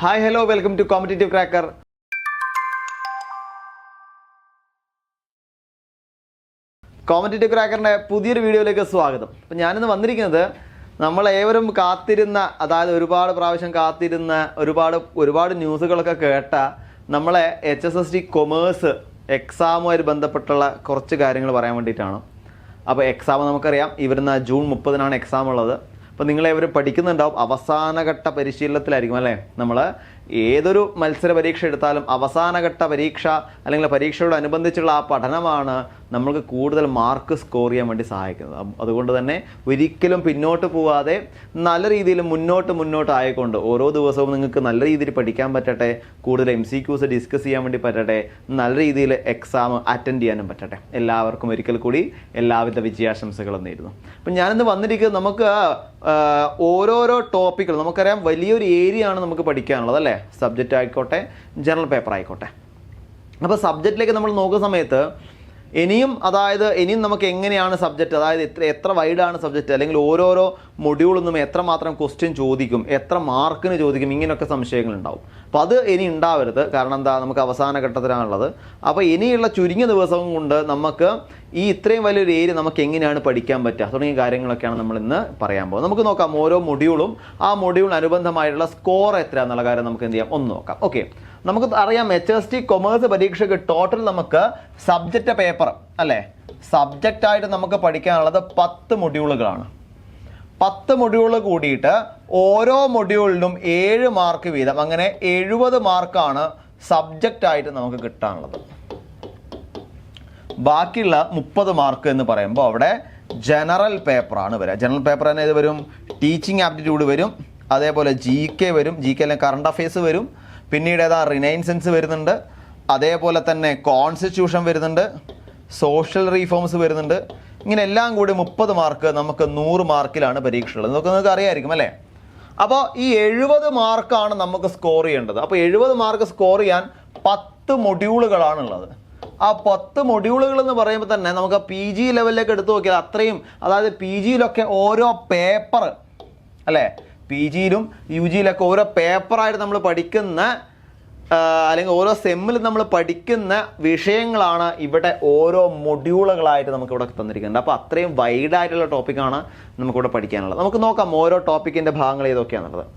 Hi hello welcome to competitive cracker. Competitive ക്രാക്കറിൻ്റെ പുതിയൊരു വീഡിയോയിലേക്ക് സ്വാഗതം. അപ്പം ഞാനിന്ന് വന്നിരിക്കുന്നത് നമ്മളേവരും കാത്തിരുന്ന, അതായത് ഒരുപാട് പ്രാവശ്യം കാത്തിരുന്ന ഒരുപാട് ന്യൂസുകളൊക്കെ കേട്ട നമ്മളെ HSST കൊമേഴ്സ് എക്സാമുമായി ബന്ധപ്പെട്ടുള്ള കുറച്ച് കാര്യങ്ങൾ പറയാൻ വേണ്ടിയിട്ടാണ്. അപ്പോൾ എക്സാം നമുക്കറിയാം, ഇവരുന്ന ജൂൺ 30-നാണ് എക്സാം ഉള്ളത്. അപ്പോൾ നിങ്ങളെവരും പഠിക്കുന്നുണ്ടാവും, അവസാനഘട്ട പരിശീലനത്തിലായിരിക്കും അല്ലേ. നമ്മൾ ഏതൊരു മത്സര പരീക്ഷ എടുത്താലും അവസാനഘട്ട പരീക്ഷ അല്ലെങ്കിൽ പരീക്ഷയോടനുബന്ധിച്ചുള്ള ആ പഠനമാണ് നമ്മൾക്ക് കൂടുതൽ മാർക്ക് സ്കോർ ചെയ്യാൻ വേണ്ടി സഹായിക്കുന്നത്. അതുകൊണ്ട് തന്നെ ഒരിക്കലും പിന്നോട്ട് പോവാതെ നല്ല രീതിയിൽ മുന്നോട്ട് ആയിക്കൊണ്ട് ഓരോ ദിവസവും നിങ്ങൾക്ക് നല്ല രീതിയിൽ പഠിക്കാൻ പറ്റട്ടെ, കൂടുതൽ MCQs ഡിസ്കസ് ചെയ്യാൻ വേണ്ടി പറ്റട്ടെ, നല്ല രീതിയിൽ എക്സാം അറ്റൻഡ് ചെയ്യാനും പറ്റട്ടെ. എല്ലാവർക്കും ഒരിക്കൽ കൂടി എല്ലാവിധ വിജയാശംസകളും നേരുന്നു. അപ്പം ഞാനിന്ന് വന്നിരിക്കുന്നത്, നമുക്ക് ഓരോരോ ടോപ്പിക്കുകൾ നമുക്കറിയാം, വലിയൊരു ഏരിയ ആണ് നമുക്ക് പഠിക്കാനുള്ളത് അല്ലേ. സബ്ജക്റ്റ് ആയിക്കോട്ടെ, ജനറൽ പേപ്പർ ആയിക്കോട്ടെ. അപ്പോൾ സബ്ജക്റ്റിലേക്ക് നമ്മൾ നോക്കുന്ന സമയത്ത് ഇനിയും നമുക്ക് എങ്ങനെയാണ് സബ്ജക്റ്റ്, അതായത് എത്ര വൈഡാണ് സബ്ജക്റ്റ്, അല്ലെങ്കിൽ ഓരോരോ മൊഡ്യൂളിൽ നിന്നും എത്രമാത്രം ക്വസ്റ്റ്യൻ ചോദിക്കും, എത്ര മാർക്കിന് ചോദിക്കും, ഇങ്ങനെയൊക്കെ സംശയങ്ങളുണ്ടാവും. അപ്പോൾ അത് ഇനി ഉണ്ടാവരുത്. കാരണം എന്താ, നമുക്ക് അവസാന ഘട്ടത്തിലാണുള്ളത്. അപ്പോൾ ഇനിയുള്ള ചുരുങ്ങിയ ദിവസം കൊണ്ട് നമുക്ക് ഈ ഇത്രയും വലിയൊരു ഏരിയ നമുക്ക് എങ്ങനെയാണ് പഠിക്കാൻ പറ്റുക തുടങ്ങിയ കാര്യങ്ങളൊക്കെയാണ് നമ്മൾ ഇന്ന് പറയാൻ പോകുന്നത്. നമുക്ക് നോക്കാം ഓരോ മൊഡ്യൂളും ആ മൊഡ്യൂളിന് അനുബന്ധമായിട്ടുള്ള സ്കോർ എത്ര എന്നുള്ള കാര്യം നമുക്ക് എന്ത് ചെയ്യാം ഒന്ന് നോക്കാം. ഓക്കെ, നമുക്ക് അറിയാം HST കൊമേഴ്സ് പരീക്ഷയ്ക്ക് ടോട്ടൽ നമുക്ക് സബ്ജക്റ്റ് പേപ്പർ അല്ലേ, സബ്ജക്റ്റായിട്ട് നമുക്ക് പഠിക്കാനുള്ളത് 10 മൊഡ്യൂളുകളാണ്. 10 മൊഡ്യൂൾ കൂടിയിട്ട് ഓരോ മൊഡ്യൂളിനും 7 മാർക്ക് വീതം, അങ്ങനെ 70 മാർക്കാണ് സബ്ജക്റ്റായിട്ട് നമുക്ക് കിട്ടാനുള്ളത്. ബാക്കിയുള്ള 30 മാർക്ക് എന്ന് പറയുമ്പോൾ അവിടെ ജനറൽ പേപ്പറാണ് വരിക. ജനറൽ പേപ്പർ തന്നെ ഇത് വരും, ടീച്ചിങ് ആപ്റ്റിറ്റ്യൂഡ് വരും, അതേപോലെ GK വരും, GK അല്ലെങ്കിൽ കറണ്ട് അഫയേഴ്സ് വരും, പിന്നീട് റിനൈൻസൻസ് വരുന്നുണ്ട്, അതേപോലെ തന്നെ കോൺസ്റ്റിറ്റ്യൂഷൻ വരുന്നുണ്ട്, സോഷ്യൽ റീഫോംസ് വരുന്നുണ്ട്. ഇങ്ങനെ എല്ലാം കൂടി 30 മാർക്ക് നമുക്ക് 100 മാർക്കിലാണ് പരീക്ഷ ഉള്ളത്. നിങ്ങൾക്ക് അറിയാമായിരിക്കും അല്ലേ. അപ്പോൾ ഈ 70 മാർക്കാണ് നമുക്ക് സ്കോർ ചെയ്യേണ്ടത്. അപ്പോൾ 70 മാർക്ക് സ്കോർ ചെയ്യാൻ 10 മൊഡ്യൂളുകളാണുള്ളത്. ആ 10 മൊഡ്യൂളുകൾ എന്ന് പറയുമ്പോൾ തന്നെ നമുക്ക് PG ലെവലിലേക്ക് എടുത്തു നോക്കിയാൽ അത്രയും, അതായത് PGയിലൊക്കെ ഓരോ പേപ്പർ അല്ലേ, PGയിലും UGയിലൊക്കെ ഓരോ പേപ്പറായിട്ട് നമ്മൾ പഠിക്കുന്ന, അല്ലെങ്കിൽ ഓരോ സെമ്മിൽ നമ്മൾ പഠിക്കുന്ന വിഷയങ്ങളാണ് ഇവിടെ ഓരോ മൊഡ്യൂളുകളായിട്ട് നമുക്കിവിടെ തന്നിരിക്കുന്നത്. അപ്പോൾ അത്രയും വൈഡായിട്ടുള്ള ടോപ്പിക്കാണ് നമുക്കിവിടെ പഠിക്കാനുള്ളത്. നമുക്ക് നോക്കാം ഓരോ ടോപ്പിക്കിൻ്റെ ഭാഗങ്ങൾ ഏതൊക്കെയാണുള്ളത്.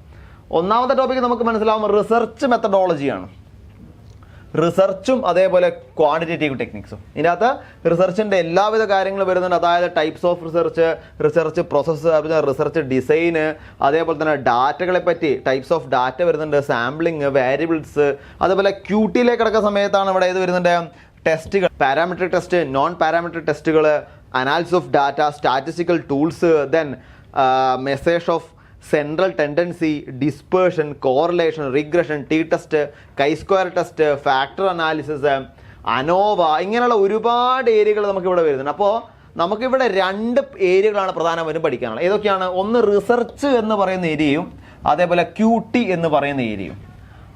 ഒന്നാമത്തെ ടോപ്പിക്ക് നമുക്ക് മനസ്സിലാവും റിസർച്ച് മെത്തഡോളജിയാണ്. റിസർച്ചും അതേപോലെ ക്വാണ്ടിറ്റേറ്റീവ് ടെക്നിക്സും. ഇതിനകത്ത് റിസർച്ചിൻ്റെ എല്ലാവിധ കാര്യങ്ങളും വരുന്നുണ്ട്. അതായത് types of research process, research design, അതേപോലെ തന്നെ ഡാറ്റകളെ പറ്റി ടൈപ്സ് ഓഫ് ഡാറ്റ വരുന്നുണ്ട്, സാമ്പിളിങ്, വാരിയബിൾസ്, അതേപോലെ QTയിലേക്ക് കിടക്കുന്ന സമയത്താണ് ഇവിടെ ഇത് വരുന്നുണ്ട്, ടെസ്റ്റുകൾ, പാരാമെട്രിക് ടെസ്റ്റ്, നോൺ പാരാമെട്രിക് ടെസ്റ്റുകൾ, analysis of data, statistical tools, then measures of central tendency, dispersion, correlation, regression, T test, Chi-square test, factor analysis, ANOVA, ഇങ്ങനെയുള്ള ഒരുപാട് ഏരിയകൾ നമുക്കിവിടെ വരുന്നുണ്ട്. അപ്പോൾ നമുക്കിവിടെ 2 ഏരിയകളാണ് പ്രധാനമായും പഠിക്കാനുള്ളത്. ഏതൊക്കെയാണ്? ഒന്ന് റിസർച്ച് എന്ന് പറയുന്ന ഏരിയയും അതേപോലെ QT എന്ന് പറയുന്ന ഏരിയയും.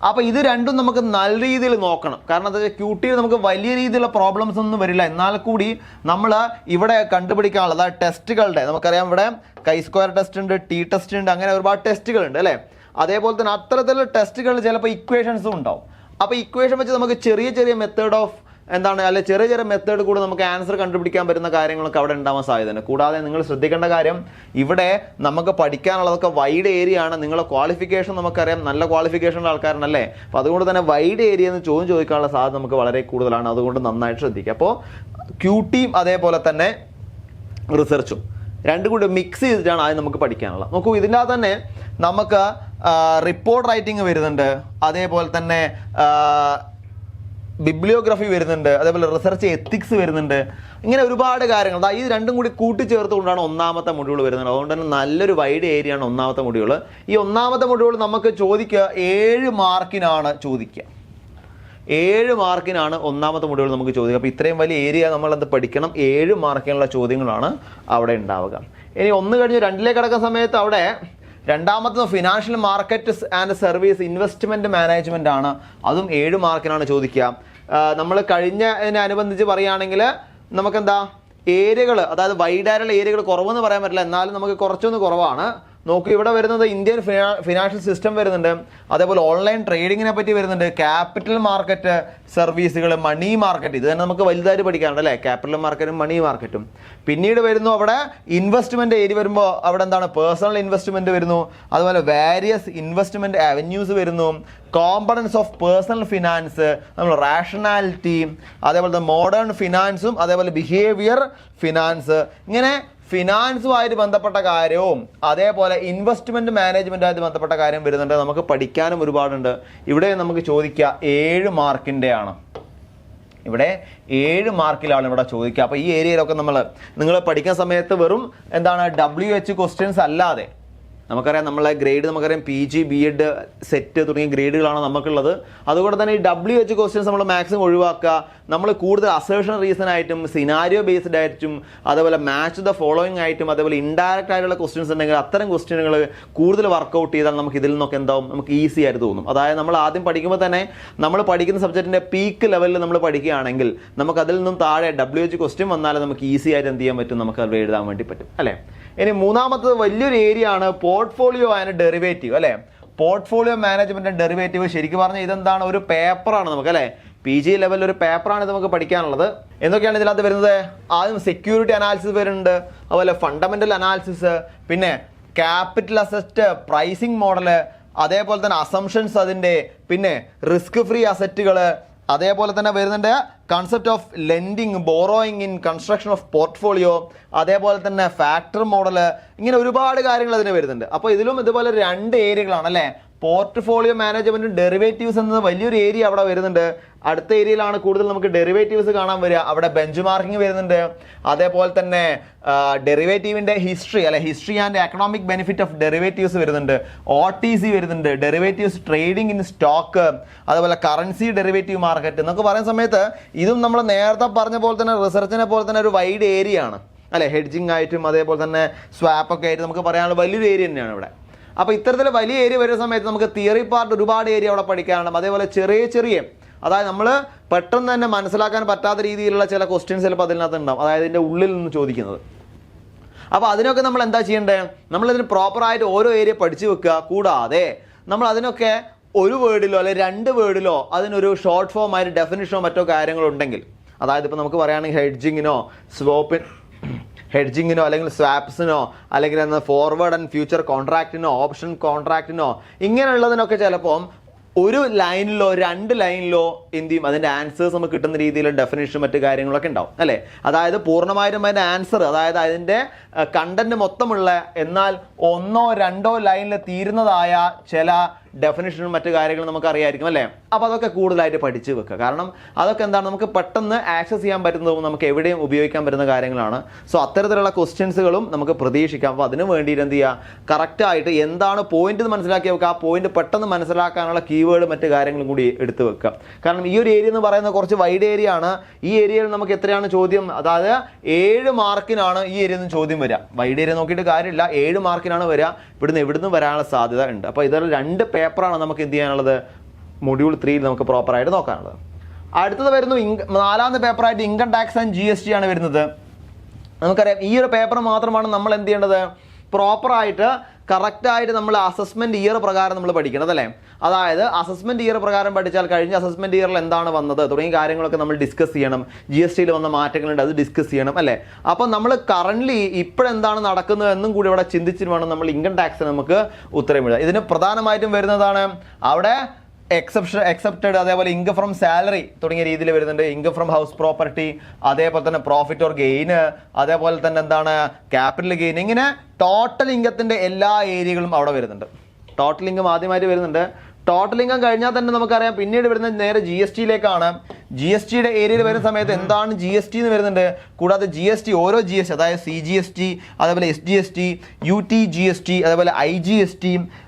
അപ്പോൾ ഇത് രണ്ടും നമുക്ക് നല്ല രീതിയിൽ നോക്കണം. കാരണം എന്താ വെച്ചാൽ QTയിൽ നമുക്ക് വലിയ രീതിയിലുള്ള പ്രോബ്ലംസ് ഒന്നും വരില്ല. എന്നാൽ കൂടി നമ്മൾ ഇവിടെ കണ്ടുപിടിക്കാനുള്ളത്, അതായത് ടെസ്റ്റുകളുടെ, നമുക്കറിയാം ഇവിടെ Chi-square ടെസ്റ്റ് ഉണ്ട്, T-ടെസ്റ്റ് ഉണ്ട്, അങ്ങനെ ഒരുപാട് ടെസ്റ്റുകളുണ്ട് അല്ലേ. അതേപോലെ തന്നെ അത്തരത്തിലുള്ള ടെസ്റ്റുകൾ ചിലപ്പോൾ ഇക്വേഷൻസും ഉണ്ടാവും. അപ്പോൾ ഇക്വേഷൻ വെച്ച് നമുക്ക് ചെറിയ മെത്തേഡ് ഓഫ് ചെറിയ മെത്തേഡ് കൂടെ നമുക്ക് ആൻസർ കണ്ടുപിടിക്കാൻ പറ്റുന്ന കാര്യങ്ങളൊക്കെ അവിടെ ഉണ്ടാവാൻ സാധ്യതയുണ്ട്. കൂടാതെ നിങ്ങൾ ശ്രദ്ധിക്കേണ്ട കാര്യം, ഇവിടെ നമുക്ക് പഠിക്കാനുള്ളതൊക്കെ വൈഡ് ഏരിയ ആണ്. നിങ്ങളുടെ ക്വാളിഫിക്കേഷൻ നമുക്കറിയാം, നല്ല ക്വാളിഫിക്കേഷനുള്ള ആൾക്കാരാണല്ലേ. അപ്പോൾ അതുകൊണ്ട് തന്നെ വൈഡ് ഏരിയ എന്ന് ചോദിക്കാനുള്ള സാധ്യത നമുക്ക് വളരെ കൂടുതലാണ്. അതുകൊണ്ട് നന്നായിട്ട് ശ്രദ്ധിക്കുക. അപ്പോൾ QTയും അതേപോലെ തന്നെ റിസർച്ചും രണ്ടും കൂടി മിക്സ് ചെയ്തിട്ടാണ് ആദ്യം നമുക്ക് പഠിക്കാനുള്ളത്. നോക്കൂ, ഇതിൻ്റെ തന്നെ നമുക്ക് റിപ്പോർട്ട് റൈറ്റിംഗ് വരുന്നുണ്ട്, അതേപോലെ തന്നെ ബിബ്ലിയോഗ്രഫി വരുന്നുണ്ട്, അതേപോലെ റിസർച്ച് എത്തിക്സ് വരുന്നുണ്ട്. ഇങ്ങനെ ഒരുപാട് കാര്യങ്ങൾ ഈ രണ്ടും കൂടി കൂട്ടിച്ചേർത്തുകൊണ്ടാണ് ഒന്നാമത്തെ മൊഡ്യൂൾ വരുന്നത്. അതുകൊണ്ട് തന്നെ നല്ലൊരു വൈഡ് ഏരിയ ആണ് ഒന്നാമത്തെ മൊഡ്യൂൾ. ഈ ഒന്നാമത്തെ മൊഡ്യൂൾ നമുക്ക് ചോദിക്കുക 7 മാർക്കിനാണ് ചോദിക്കുക. 7 മാർക്കിനാണ് ഒന്നാമത്തെ മൊഡ്യൂൾ നമുക്ക് ചോദിക്കുക. അപ്പോൾ ഇത്രയും വലിയ ഏരിയ നമ്മളത് പഠിക്കണം. 7 മാർക്കിനുള്ള ചോദ്യങ്ങളാണ് അവിടെ ഉണ്ടാവുക. ഇനി 1 കഴിഞ്ഞ് 2ലേക്ക് കിടക്കുന്ന സമയത്ത് അവിടെ രണ്ടാമത്തെ financial market and service investment management ആണ്. അതും 7 മാർക്കിനാണ് ചോദിക്കുക. നമ്മൾ കഴിഞ്ഞതിനനുബന്ധിച്ച് പറയുകയാണെങ്കിൽ നമുക്കെന്താ ഏരിയകൾ, അതായത് വൈഡായിട്ടുള്ള ഏരിയകൾ കുറവെന്ന് പറയാൻ പറ്റില്ല, എന്നാലും നമുക്ക് കുറച്ചൊന്ന് കുറവാണ്. നോക്കൂ, ഇവിടെ വരുന്നത് ഇന്ത്യൻ ഫിനാൻഷ്യൽ സിസ്റ്റം വരുന്നുണ്ട്, അതേപോലെ ഓൺലൈൻ ട്രേഡിങ്ങിനെ പറ്റി വരുന്നുണ്ട്, ക്യാപിറ്റൽ മാർക്കറ്റ് സർവീസുകൾ, മണി മാർക്കറ്റ്, ഇത് തന്നെ നമുക്ക് വലുതായിട്ട് പഠിക്കാനുണ്ട് അല്ലേ, ക്യാപിറ്റൽ മാർക്കറ്റും മണി മാർക്കറ്റും. പിന്നീട് വരുന്നു അവിടെ ഇൻവെസ്റ്റ്മെന്റ് ഏരിയ വരുമ്പോൾ അവിടെ എന്താണ് പേഴ്സണൽ ഇൻവെസ്റ്റ്മെന്റ് വരുന്നു, അതുപോലെ വാരിയസ് ഇൻവെസ്റ്റ്മെന്റ് അവന്യൂസ് വരുന്നു, കോമ്പണൻസ് ഓഫ് പേഴ്സണൽ ഫിനാൻസ്, നമ്മൾ റാഷണാലിറ്റി, അതേപോലെ മോഡേൺ ഫിനാൻസും അതേപോലെ ബിഹേവിയർ ഫിനാൻസ്. ഇങ്ങനെ ഫിനാൻസുമായിട്ട് ബന്ധപ്പെട്ട കാര്യവും അതേപോലെ ഇൻവെസ്റ്റ്മെന്റ് മാനേജ്മെന്റുമായിട്ട് ബന്ധപ്പെട്ട കാര്യം വരുന്നുണ്ട്. നമുക്ക് പഠിക്കാനും ഒരുപാടുണ്ട്. ഇവിടെ നമുക്ക് ചോദിക്കുക 7 മാർക്കിൻ്റെ ആണ്. ഇവിടെ 7 മാർക്കിലാണ് ഇവിടെ ചോദിക്കുക. അപ്പോൾ ഈ ഏരിയയിലൊക്കെ നിങ്ങൾ പഠിക്കുന്ന സമയത്ത് വെറും എന്താണ് WH ക്വസ്റ്റ്യൻസ് അല്ലാതെ നമുക്കറിയാം നമ്മളെ ഗ്രേഡ് നമുക്കറിയാം PG BEd സെറ്റ് തുടങ്ങിയ ഗ്രേഡുകളാണ് നമുക്കുള്ളത്. അതുകൊണ്ട് തന്നെ ഈ WH ക്വസ്റ്റ്യൻസ് നമ്മൾ മാക്സിമം ഒഴിവാക്കുക. നമ്മൾ കൂടുതൽ അസേർഷൻ റീസൺ ആയിട്ടും സിനാരിയോ ബേസ്ഡ് ആയിട്ടും അതേപോലെ മാച്ച് ദ ഫോളോയിങ് ആയിട്ടും അതേപോലെ ഇൻഡയറക്റ്റ് ആയിട്ടുള്ള ക്വസ്റ്റ്യൻസ് ഉണ്ടെങ്കിൽ അത്തരം ക്വസ്റ്റ്യനുകൾ കൂടുതൽ വർക്കൗട്ട് ചെയ്താൽ നമുക്ക് ഇതിൽ നിന്നൊക്കെ എന്താവും നമുക്ക് ഈസി ആയിട്ട് തോന്നും. അതായത് നമ്മൾ ആദ്യം പഠിക്കുമ്പോൾ തന്നെ നമ്മൾ പഠിക്കുന്ന സബ്ജക്റ്റിൻ്റെ പീക്ക് ലെവലിൽ നമ്മൾ പഠിക്കുകയാണെങ്കിൽ നമുക്ക് അതിൽ നിന്നും താഴെ WH ക്വസ്റ്റ്യൻ വന്നാൽ നമുക്ക് ഈസി ആയിട്ട് എന്ത് ചെയ്യാൻ പറ്റും, നമുക്ക് അത് എഴുതാൻ വേണ്ടി പറ്റും അല്ലേ. ഇനി മൂന്നാമത്തത് വലിയൊരു ഏരിയ ആണ് പോർട്ട്ഫോളിയോ ആൻഡ് ഡെറിവേറ്റീവ് അല്ലേ. പോർട്ട്ഫോളിയോ മാനേജ്മെന്റ് ആൻഡ് ഡെറിവേറ്റീവ് ശരിക്കും പറഞ്ഞാൽ ഇതെന്താണ്, ഒരു പേപ്പറാണ് നമുക്ക് അല്ലേ. PG ലെവലിൽ ഒരു പേപ്പറാണ് ഇത് നമുക്ക് പഠിക്കാനുള്ളത്. എന്തൊക്കെയാണ് ഇതിനകത്ത് വരുന്നത്? ആദ്യം സെക്യൂരിറ്റി അനാലിസിസ് വരുന്നുണ്ട്, അതുപോലെ ഫണ്ടമെന്റൽ അനാലിസിസ്, പിന്നെ ക്യാപിറ്റൽ അസറ്റ് പ്രൈസിങ് മോഡല്, അതേപോലെ തന്നെ അസംഷൻസ് അതിൻ്റെ, പിന്നെ റിസ്ക് ഫ്രീ അസറ്റുകൾ, അതേപോലെ തന്നെ വരുന്നുണ്ട് concept of lending borrowing in construction of portfolio, അതേപോലെ തന്നെ ഫാക്ടർ മോഡല്, ഇങ്ങനെ ഒരുപാട് കാര്യങ്ങൾ അതിന് വരുന്നുണ്ട്. അപ്പോൾ ഇതിലും ഇതുപോലെ 2 ഏരിയകളാണ് അല്ലേ. പോർട്ട്ഫോളിയോ മാനേജ്മെന്റും ഡെറിവേറ്റീവ്സ് എന്നത് വലിയൊരു ഏരിയ അവിടെ വരുന്നുണ്ട്. അടുത്ത ഏരിയയിലാണ് കൂടുതൽ നമുക്ക് ഡെറിവേറ്റീവ്സ് കാണാൻ വരിക. അവിടെ ബെഞ്ച് മാർക്കിംഗ് വരുന്നുണ്ട്, അതേപോലെ തന്നെ ഡെറിവേറ്റീവിന്റെ ഹിസ്റ്ററി അല്ലെ, history and economic benefit of derivatives വരുന്നുണ്ട്, OTC വരുന്നുണ്ട്, ഡെറിവേറ്റീവ്സ് ട്രേഡിംഗ് ഇൻ സ്റ്റോക്ക്, അതേപോലെ കറൻസി ഡെറിവേറ്റീവ് മാർക്കറ്റ് എന്നൊക്കെ പറയുന്ന സമയത്ത് ഇതും നമ്മൾ നേരത്തെ പറഞ്ഞ പോലെ തന്നെ റിസർച്ചിനെ പോലെ തന്നെ ഒരു വൈഡ് ഏരിയ ആണ് അല്ലെ. ഹെഡ്ജിങ് ആയിട്ടും അതേപോലെ തന്നെ സ്വാപ്പൊക്കെ ആയിട്ട് നമുക്ക് പറയാനുള്ള വലിയൊരു ഏരിയ തന്നെയാണ് ഇവിടെ. അപ്പോൾ ഇത്തരത്തിൽ വലിയ ഏരിയ വരുന്ന സമയത്ത് നമുക്ക് തിയറി പാർട്ട് ഒരുപാട് ഏരിയ അവിടെ പഠിക്കാനുണ്ട്. അതേപോലെ ചെറിയ അതായത് നമ്മൾ പെട്ടെന്ന് തന്നെ മനസ്സിലാക്കാൻ പറ്റാത്ത രീതിയിലുള്ള ചില ക്വസ്റ്റ്യൻസ് ചിലപ്പോൾ അതിനകത്ത് ഉണ്ടാവും, അതായത് ഇതിൻ്റെ ഉള്ളിൽ നിന്ന് ചോദിക്കുന്നത്. അപ്പോൾ അതിനൊക്കെ നമ്മൾ എന്താ ചെയ്യേണ്ടത്, നമ്മളിതിന് പ്രോപ്പറായിട്ട് ഓരോ ഏരിയ പഠിച്ചു വെക്കുക. കൂടാതെ നമ്മൾ അതിനൊക്കെ ഒരു വേർഡിലോ അല്ലെങ്കിൽ 2 വേർഡിലോ അതിനൊരു ഷോർട്ട് ഫോം ആയിട്ട് ഡെഫിനിഷനോ മറ്റോ കാര്യങ്ങളുണ്ടെങ്കിൽ, അതായത് ഇപ്പോൾ നമുക്ക് പറയുകയാണെങ്കിൽ ഹെഡ്ജിങ്ങിനോ അല്ലെങ്കിൽ സ്വാപ്സിനോ അല്ലെങ്കിൽ ഫോർവേഡ് ആൻഡ് ഫ്യൂച്ചർ കോൺട്രാക്റ്റിനോ ഓപ്ഷൻ കോൺട്രാക്റ്റിനോ ഇങ്ങനെയുള്ളതിനൊക്കെ ചിലപ്പം ഒരു ലൈനിലോ 2 ലൈനിലോ എന്ത് ചെയ്യും അതിൻ്റെ ആൻസേഴ്സ് നമുക്ക് കിട്ടുന്ന രീതിയിൽ ഡെഫിനേഷൻ മറ്റു കാര്യങ്ങളൊക്കെ ഉണ്ടാവും അല്ലേ. അതായത് പൂർണ്ണമായിട്ടും അതിൻ്റെ ആൻസർ അതായത് അതിൻ്റെ കണ്ടന്റ് മൊത്തമുള്ള എന്നാൽ 1ഓ 2ഓ ലൈനിൽ തീരുന്നതായ ചില ഡെഫിനേഷനും മറ്റു കാര്യങ്ങളും നമുക്ക് അറിയായിരിക്കും അല്ലേ. അപ്പോൾ അതൊക്കെ കൂടുതലായിട്ട് പഠിച്ചു വെക്കുക. കാരണം അതൊക്കെ എന്താണ് നമുക്ക് പെട്ടെന്ന് ആക്സസ് ചെയ്യാൻ പറ്റുന്നതും നമുക്ക് എവിടെയും ഉപയോഗിക്കാൻ പറ്റുന്ന കാര്യങ്ങളാണ്. സോ അത്തരത്തിലുള്ള ക്വസ്റ്റ്യൻസുകളും നമുക്ക് പ്രതീക്ഷിക്കാം. അപ്പോൾ അതിന് വേണ്ടിയിട്ട് എന്ത് ചെയ്യുക, കറക്റ്റായിട്ട് എന്താണ് പോയിന്റ് എന്ന് മനസ്സിലാക്കി വെക്കുക. ആ പോയിന്റ് പെട്ടെന്ന് മനസ്സിലാക്കാനുള്ള കീവേഡ് മറ്റു കാര്യങ്ങളും കൂടി എടുത്തു വെക്കുക. കാരണം ഈ ഒരു ഏരിയ എന്ന് പറയുന്നത് കുറച്ച് വൈഡ് ഏരിയ ആണ്. ഈ ഏരിയയിൽ നമുക്ക് എത്രയാണ് ചോദ്യം, അതായത് 7 മാർക്കിനാണ് ഈ ഏരിയയിൽ നിന്ന് ചോദ്യം വരിക. വൈഡ് ഏരിയ നോക്കിയിട്ട് കാര്യമില്ല, 7 മാർക്കിനാണ് വരിക. ഇവിടുന്ന് വരാനുള്ള സാധ്യത ഉണ്ട്. അപ്പോൾ ഇതിൽ 2 പേപ്പറാണ് നമുക്ക് എന്ത് ചെയ്യാനുള്ളത്, മൊഡ്യൂൾ 3 നമുക്ക് പ്രോപ്പറായിട്ട് നോക്കാനുള്ളത്. അടുത്തത് വരുന്നു 4ാമത്തെ പേപ്പറായിട്ട് ഇൻകം ടാക്സ് ആൻഡ് GST ആണ് വരുന്നത്. നമുക്കറിയാം ഈ ഒരു പേപ്പർ മാത്രമാണ് നമ്മൾ എന്ത് ചെയ്യേണ്ടത്, പ്രോപ്പറായിട്ട് കറക്റ്റായിട്ട് നമ്മൾ അസസ്മെന്റ് ഇയർ പ്രകാരം നമ്മൾ പഠിക്കണം അല്ലേ. അതായത് അസസ്മെന്റ് ഇയർ പ്രകാരം പഠിച്ചാൽ കഴിഞ്ഞ അസസ്മെന്റ് ഇയറിൽ എന്താണ് വന്നത് തുടങ്ങിയ കാര്യങ്ങളൊക്കെ നമ്മൾ ഡിസ്കസ് ചെയ്യണം. GSTയിൽ വന്ന മാറ്റങ്ങളുണ്ട്, അത് ഡിസ്കസ് ചെയ്യണം അല്ലേ. അപ്പോൾ നമ്മൾ കറന്റ് ഇപ്പോഴെന്താണ് നടക്കുന്നത് എന്നും കൂടി ഇവിടെ ചിന്തിച്ചിട്ട് വേണം നമ്മൾ ഇൻകം ടാക്സ് നമുക്ക് ഉത്തരം എഴുതാം. ഇതിന് പ്രധാനമായിട്ടും വരുന്നതാണ് അവിടെ എക്സെപ്റ്റഡ്, അതേപോലെ ഇൻകം ഫ്രം സാലറി തുടങ്ങിയ രീതിയിൽ വരുന്നുണ്ട്, ഇൻകം ഫ്രം ഹൗസ് പ്രോപ്പർട്ടി, അതേപോലെ തന്നെ പ്രോഫിറ്റ് ഓർ ഗെയിന്, അതേപോലെ തന്നെ എന്താണ് ക്യാപിറ്റൽ ഗെയിൻ, ഇങ്ങനെ ടോട്ടൽ ഇൻകത്തിന്റെ എല്ലാ ഏരിയകളും അവിടെ വരുന്നുണ്ട്. ടോട്ടൽ ഇൻകം ആദ്യമായിട്ട് വരുന്നുണ്ട്. ടോട്ടൽ ഇൻകം കഴിഞ്ഞാൽ തന്നെ നമുക്കറിയാം പിന്നീട് വരുന്നത് നേരെ GSTയിലേക്കാണ്. GSTയുടെ ഏരിയയിൽ വരുന്ന സമയത്ത് എന്താണ് GST എന്ന് വരുന്നുണ്ട്. കൂടാതെ GST ഓരോ GST അതായത് CGST, അതേപോലെ SGST, UTGST, അതേപോലെ IGST,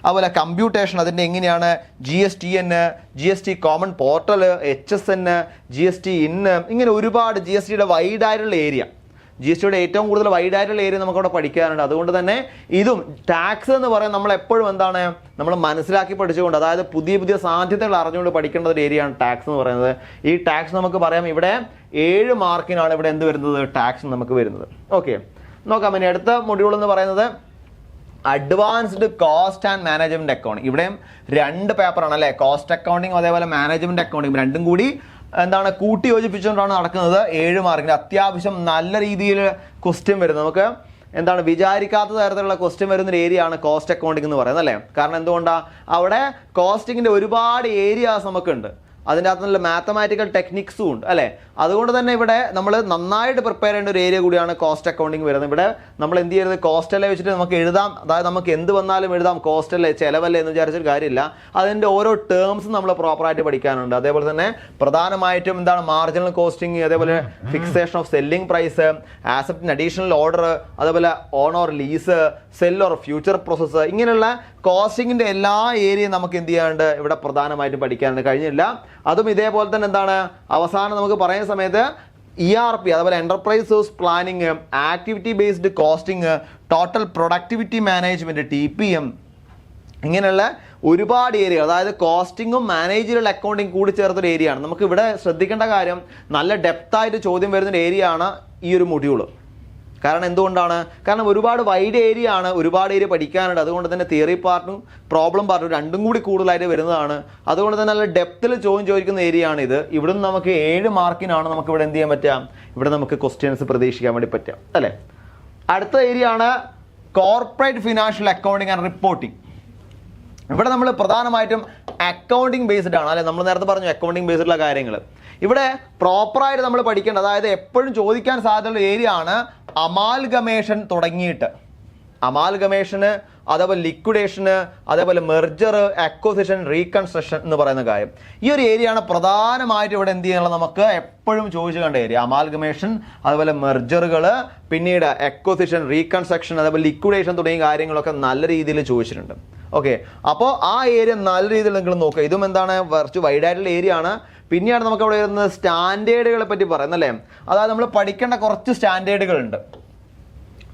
അതുപോലെ കമ്പ്യൂട്ടേഷൻ അതിൻ്റെ എങ്ങനെയാണ്, GSTN, GST common portal, HSN, GST in, ഇങ്ങനെ ഒരുപാട് GSTയുടെ വൈഡായിട്ടുള്ള ഏരിയ, GSTയുടെ ഏറ്റവും കൂടുതൽ വൈഡായിട്ടുള്ള ഏരിയ നമുക്കവിടെ പഠിക്കാറുണ്ട്. അതുകൊണ്ട് തന്നെ ഇതും ടാക്സ് എന്ന് പറയുന്നത് നമ്മൾ എപ്പോഴും എന്താണ് നമ്മൾ മനസ്സിലാക്കി പഠിച്ചുകൊണ്ട്, അതായത് പുതിയ സാധ്യതകൾ അറിഞ്ഞുകൊണ്ട് പഠിക്കേണ്ട ഒരു ഏരിയയാണ് ടാക്സ് എന്ന് പറയുന്നത്. ഈ ടാക്സ് നമുക്ക് പറയാം ഇവിടെ 7 മാർക്കിനാണ് ഇവിടെ എന്ത് വരുന്നത്, ടാക്സ് നമുക്ക് വരുന്നത്. ഓക്കെ, നോക്കാം. ഇനി അടുത്ത മൊഡ്യൂൾ എന്ന് പറയുന്നത് advanced cost and management accounting. ഇവിടെയും 2 പേപ്പറാണ് അല്ലേ, കോസ്റ്റ് അക്കൗണ്ടിങ് അതേപോലെ മാനേജ്മെന്റ് അക്കൗണ്ടിങ്, രണ്ടും കൂടി എന്താണ് കൂട്ടി യോജിപ്പിച്ചുകൊണ്ടാണ് നടക്കുന്നത്. 7 മാർക്കിന് അത്യാവശ്യം നല്ല രീതിയിൽ ക്വസ്റ്റ്യൻ വരുന്നത്, നമുക്ക് എന്താണ് വിചാരിക്കാത്ത തരത്തിലുള്ള ക്വസ്റ്റ്യൻ വരുന്ന ഒരു ഏരിയ ആണ് കോസ്റ്റ് അക്കൗണ്ടിങ് എന്ന് പറയുന്നത് അല്ലേ. കാരണം എന്തുകൊണ്ടാണ്, അവിടെ കോസ്റ്റിങ്ങിന്റെ ഒരുപാട് ഏരിയാസ് നമുക്കുണ്ട്, അതിൻ്റെ അകത്ത് നല്ല മാത്തമാറ്റിക്കൽ ടെക്നിക്സും ഉണ്ട് അല്ലേ. അതുകൊണ്ട് തന്നെ ഇവിടെ നമ്മൾ നന്നായിട്ട് പ്രിപ്പയർ ചെയ്യേണ്ട ഒരു ഏരിയ കൂടിയാണ് കോസ്റ്റ് അക്കൗണ്ടിങ് വരുന്നത്. ഇവിടെ നമ്മൾ എന്ത് ചെയ്യരുത്, കോസ്റ്റ് അല്ലേ വെച്ചിട്ട് നമുക്ക് എഴുതാം, അതായത് നമുക്ക് എന്ത് വന്നാലും എഴുതാം, കോസ്റ്റ് അല്ലേ ചിലവല്ലേ എന്ന് വിചാരിച്ചൊരു കാര്യമില്ല. അതിൻ്റെ ഓരോ ടേംസും നമ്മൾ പ്രോപ്പറായിട്ട് പഠിക്കാനുണ്ട്. അതേപോലെ തന്നെ പ്രധാനമായിട്ടും എന്താണ് മാർജിനൽ കോസ്റ്റിംഗ്, അതേപോലെ fixation of selling price, accepting additional order, അതേപോലെ own or lease, sell or future process, ഇങ്ങനെയുള്ള കോസ്റ്റിങ്ങിൻ്റെ എല്ലാ ഏരിയയും നമുക്ക് എന്ത് ചെയ്യാണ്ട് ഇവിടെ പ്രധാനമായിട്ടും പഠിക്കാനുണ്ട്. കഴിഞ്ഞില്ല അതും ഇതേപോലെ തന്നെ എന്താണ് അവസാനം നമുക്ക് പറയുന്ന സമയത്ത് ERP, അതുപോലെ enterprise resource planning, activity based costing, total productivity management, TPM, ഇങ്ങനെയുള്ള ഒരുപാട് ഏരിയ, അതായത് കോസ്റ്റിങ്ങും മാനേജറിയൽ അക്കൗണ്ടിങ് കൂടി ചേർത്തൊരു ഏരിയ ആണ്. നമുക്ക് ഇവിടെ ശ്രദ്ധിക്കേണ്ട കാര്യം, നല്ല ഡെപ്തായിട്ട് ചോദ്യം വരുന്നൊരു ഏരിയ ആണ് ഈ ഒരു മൊഡ്യൂള്. കാരണം എന്തുകൊണ്ടാണ്, കാരണം ഒരുപാട് വൈഡ് ഏരിയ ആണ്, ഒരുപാട് ഏരിയ പഠിക്കാനുണ്ട്. അതുകൊണ്ട് തന്നെ തിയറി പാർട്ടും പ്രോബ്ലം പാർട്ടും രണ്ടും കൂടി കൂടുതലായിട്ട് വരുന്നതാണ്. അതുകൊണ്ട് തന്നെ നല്ല ഡെപ്തിൽ ചോദ്യം ചോദിക്കുന്ന ഏരിയ ആണ് ഇത്. ഇവിടുന്ന് നമുക്ക് 7 മാർക്കിനാണ് നമുക്ക് ഇവിടെ എന്ത് ചെയ്യാൻ പറ്റുക, ഇവിടെ നമുക്ക് ക്വസ്റ്റ്യൻസ് പ്രതീക്ഷിക്കാൻ വേണ്ടി പറ്റുക അല്ലേ. അടുത്ത ഏരിയ ആണ് corporate financial accounting and reporting. ഇവിടെ നമ്മൾ പ്രധാനമായിട്ടും അക്കൗണ്ടിങ് ബേസ്ഡ് ആണ് അല്ലെ. നമ്മൾ നേരത്തെ പറഞ്ഞു അക്കൗണ്ടിങ് ബേസ്ഡുള്ള കാര്യങ്ങൾ. ഇവിടെ പ്രോപ്പറായിട്ട് നമ്മൾ പഠിക്കേണ്ടത്, അതായത് എപ്പോഴും ചോദിക്കാൻ സാധ്യതയുള്ള ഏരിയ ആണ് അമാൽഗമേഷൻ തുടങ്ങിയിട്ട്, അമാൽഗമേഷന്, അതേപോലെ ലിക്വിഡേഷന്, അതേപോലെ മെർജർ, അക്വസിഷൻ, റീകൺസ്ട്രക്ഷൻ എന്ന് പറയുന്ന കാര്യം. ഈ ഒരു ഏരിയ ആണ് പ്രധാനമായിട്ട് ഇവിടെ എന്ത് ചെയ്യാനുള്ളത്, നമുക്ക് എപ്പോഴും ചോദിച്ചു കണ്ട ഏരിയ. അമാൽഗമേഷൻ, അതുപോലെ മെർജറുകൾ, പിന്നീട് അക്വസിഷൻ, റീകൺസ്ട്രക്ഷൻ, അതേപോലെ ലിക്വിഡേഷൻ തുടങ്ങിയ കാര്യങ്ങളൊക്കെ നല്ല രീതിയിൽ ചോദിച്ചിട്ടുണ്ട്. ഓക്കെ, അപ്പോൾ ആ ഏരിയ നല്ല രീതിയിൽ നിങ്ങൾ നോക്കുക. ഇതും എന്താണ് കുറച്ച് വൈഡായിട്ടുള്ള ഏരിയ ആണ്. പിന്നെയാണ് നമുക്ക് അവിടെ വരുന്നത് സ്റ്റാൻഡേർഡുകളെ പറ്റി പറയുന്നല്ലേ. അതായത് നമ്മൾ പഠിക്കേണ്ട കുറച്ച് സ്റ്റാൻഡേർഡുകളുണ്ട്.